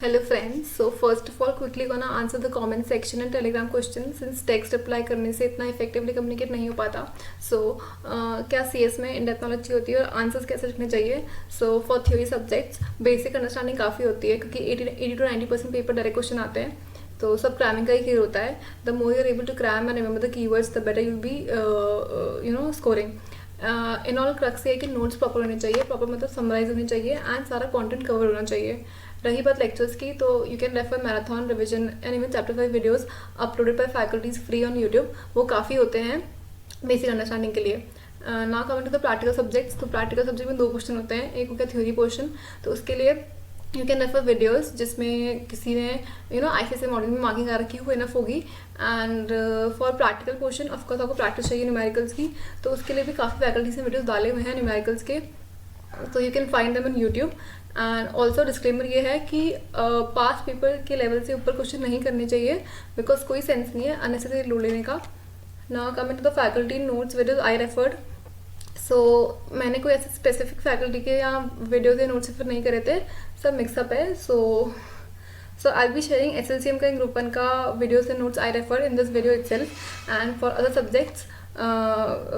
Hello friends. So first of all, quickly gonna answer the comment section and Telegram question since text reply करने से इतना effectively communicate नहीं हो पाता. So क्या CS में in-depth knowledge चाहिए होती है और answers कैसे लिखने चाहिए. So for theory subjects basic understanding काफ़ी होती है क्योंकि 80 to 90% पेपर डायरेक्ट क्वेश्चन आते हैं. तो सब क्रैमिंग का ही खेल होता है. The more you are able to cram and remember the keywords the better you be scoring. In all crux ये कि नोट्स प्रॉपर होने चाहिए. प्रॉपर मतलब समराइज होनी चाहिए एंड सारा कंटेंट कवर होना चाहिए. रही बात लेक्चर्स की, तो you can refer marathon revision and even chapter 5 videos uploaded by faculties free on YouTube. वो काफ़ी होते हैं बेसिक अंडरस्टैंडिंग के लिए. ना coming to the practical subjects, तो प्रैक्टिकल सब्जेक्ट में 2 क्वेश्चन होते हैं. एक हो गया थ्योरी पोर्शन, तो उसके लिए यू कैन रेफर वीडियोस जिसमें किसी ने ICSE मॉडल में मार्किंग कर रखी हो इनफ होगी. And for practical portion of course आपको प्रैक्टिस चाहिए न्यूमेरिकल्स की, तो उसके लिए भी काफ़ी फैकल्टीज ने वीडियोस डाले हुए हैं न्यूमेरिकल्स के. तो you can find them on YouTube. And also disclaimer ये है कि पास पेपर के लेवल से ऊपर क्वेश्चन नहीं करने चाहिए बिकॉज कोई सेंस नहीं है अननेसेसरी लोड लेने का. Now coming to the faculty notes videos I referred. So मैंने कोई ऐसे स्पेसिफिक फैकल्टी के या वीडियोज या नोट्स रेफर नहीं करे थे, सब मिक्सअप है. So I be sharing SLCM का ग्रुप 1 का videos and notes I refer in this video itself. And for other subjects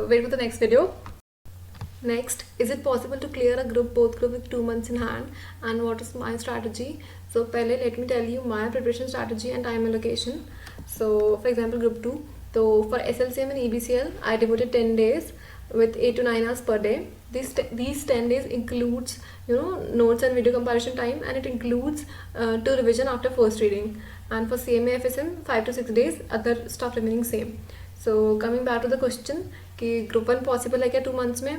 wait for the next video. Next, is it possible to clear a group, both group with 2 months in hand, and what is my strategy? So pehle let me tell you my preparation strategy and time allocation. So for example group 2, so for SLCM and EBCL I devoted 10 days with 8 to 9 hours per day. These 10 days includes notes and video comparison time, and it includes 2 revision after first reading. And for CMA FSM 5 to 6 days, other stuff remaining same. So coming back to the question कि group 1 possible है क्या 2 months में?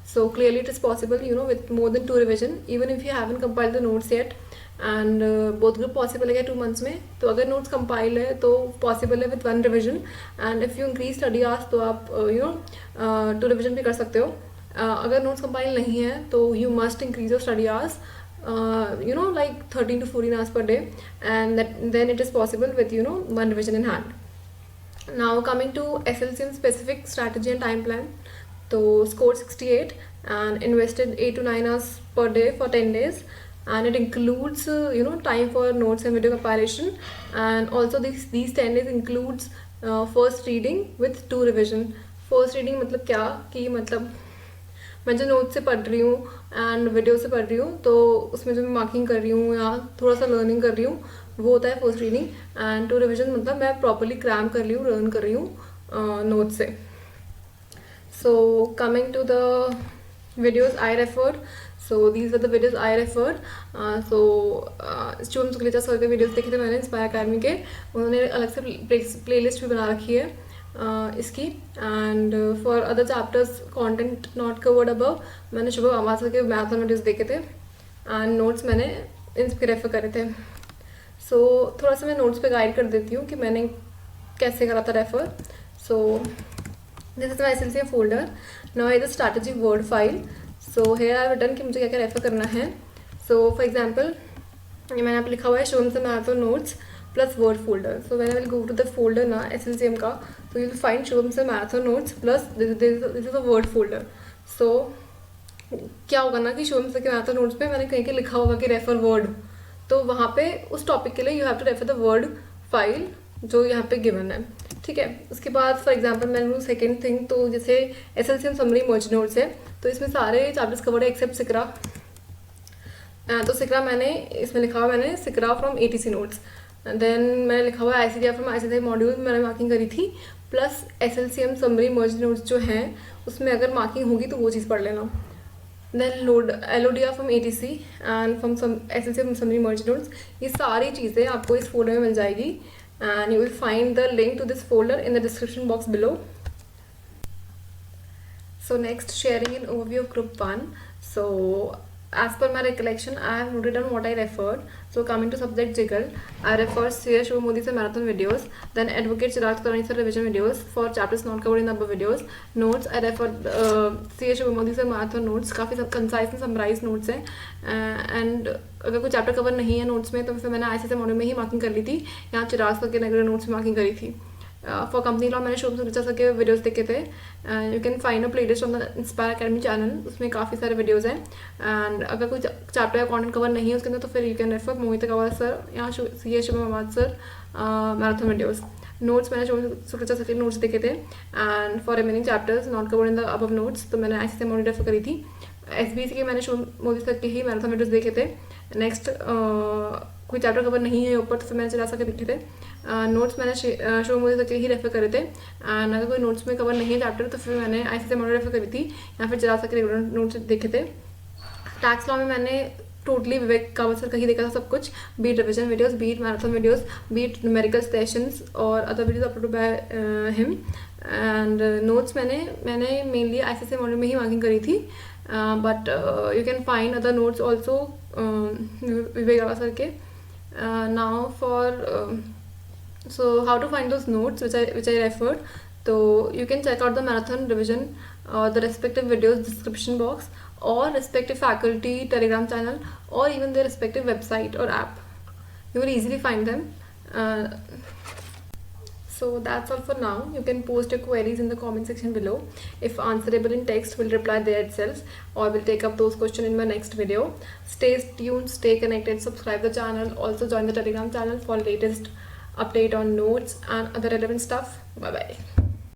So clearly it is possible, with more than 2 revision, even if you haven't compiled the notes yet. And both group possible है क्या 2 months में? तो अगर notes compile है तो possible है with 1 revision. And if you increase study hours तो आप 2 revision भी कर सकते हो. अगर notes compile नहीं है तो you must increase your study hours, like 13 to 14 hours per day, and then it is possible with 1 revision in hand. Now coming to SLCM specific strategy and time plan. So scored 68 and invested 8 to 9 hours per day for 10 days, and it includes time for notes and video compilation. And also these 10 days includes first reading with 2 revision. First reading मतलब क्या कि मतलब मैं जो note से पढ़ रही हूँ एंड वीडियो से पढ़ रही हूँ, तो उसमें जो मैं मार्किंग कर रही हूँ या थोड़ा सा लर्निंग कर रही हूँ, वो होता है फर्स्ट रीडिंग. एंड 2 रिविजन मतलब मैं प्रॉपरली क्रैम कर रही हूँ, लर्न कर रही हूँ नोट से. So coming to the videos I referred, so these are the videos I referred. Shubham Sukhlecha sir के वीडियोस देखे थे मैंने इंस्पायर अकेडमी के. उन्होंने अलग से प्लेलिस्ट भी बना रखी है इसकी. And for other chapters content not covered above, मैंने शुभम आवाज़ के मैराथन वीडियोस देखे थे एंड नोट्स मैंने इनके रेफर करे थे. सो थोड़ा सा मैं नोट्स पे गाइड कर देती हूँ कि मैंने कैसे करा था refer. So this is my SLCM folder. Now I just strategy word file. So here I have written कि मुझे क्या क्या रेफर करना है. So for example ये मैंने आप लिखा हुआ है शुभम से marathon notes plus word folder. So when I will go to the folder ना SLCM का, so you will find Shubham से marathon notes plus this is a word folder. So क्या होगा ना कि शुभम से के मैराथन नोट्स पे मैंने कहीं के लिखा होगा कि रेफर वर्ड, तो वहाँ पे उस टॉपिक के लिए you have to refer the word file जो यहाँ पे गिवन है. ठीक है. उसके बाद फॉर एग्जांपल मैंने सेकेंड थिंग, तो जैसे SLCM समरी मर्ज नोट्स है, तो इसमें सारे चैप्टर्स कवर्ड है एक्सेप्ट सिकरा. तो सिकरा मैंने इसमें लिखा हुआ मैंने सिकरा फ्रॉम ATC नोट्स. देन मैंने लिखा हुआ ICDR फ्रॉम ICDR मॉड्यूल मैंने मार्किंग करी थी, plus SLCM summary merge notes जो हैं उसमें अगर मार्किंग होगी तो वो चीज़ पढ़ लेना. Then LODR from ATC and from SLCM summary merge notes. ये सारी चीज़ें आपको इस फोल्डर में मिल जाएगी. And you will find the link to this folder in the description box below. So next, sharing an overview of group 1. So as per my recollection, I have noted down what I referred. So coming to subject jiggle, I referred C.A. Shubhamodi से marathon videos, then advocate Chirag Tarani से revision videos for chapters not covered in the above videos. Notes I referred C.A. Shubhamodi से marathon notes, काफ़ी concise and summarized notes हैं. And अगर कोई chapter cover नहीं है notes में तो फिर मैंने ICSE मॉड्यूल में ही मार्किंग कर ली थी, यहाँ चिराग सर के रेगुलर नोट्स में मार्किंग करी थी. फॉर कंपनी लॉ मैंने शुभम सुरेचा सर के वीडियोज़ देखे थे. You can find a playlist on the inspire academy channel, उसमें काफ़ी सारे वीडियोज़ हैं. एंड अगर कोई चैप्टर या कॉन्टेंट कवर नहीं है उसके अंदर तो फिर you can refer Mohit Agarwal sir या C S Shubham Ahmed sir marathon videos. Notes मैंने शुभम सुरेचा सर के नोट्स देखे थे. And for remaining chapters not covered in the above notes तो मैंने ICSE मोड रेफर करी थी. SBC के मैंने शुभम मोदी सर के ही मैराथन वीडियोज़ देखे थे. नेक्स्ट कोई चैप्टर कवर नहीं है ऊपर तो फिर मैंने चला सके देखे थे. नोट्स मैंने शुभम मोदी सर के ही रेफर करे थे. एंड अगर कोई नोट्स में कवर नहीं है चैप्टर तो फिर मैंने ICSE मोड रेफर करी थी या फिर चला सके रेगुलर नोट्स देखे थे. टैक्स लॉ में मैंने टोटली विवेक कावत सर का ही देखा था सब कुछ, be it revision videos, be it marathon videos, be it numerical sessions और other videos upload by him. And notes मैंने मेनली ICSE मॉडल में ही मार्किंग करी थी. But you can find other notes also Vivek Kavat sir के. Now for so how to find those notes which I referred, so you can check out the marathon revision the respective videos description box or respective faculty telegram channel or even their respective website or app. You will easily find them. So that's all for now. You can post your queries in the comment section below. If answerable in text, we'll reply there itself or we'll take up those questions in my next video. Stay tuned, stay connected, subscribe the channel, also join the telegram channel for latest update on notes and other relevant stuff. Bye bye.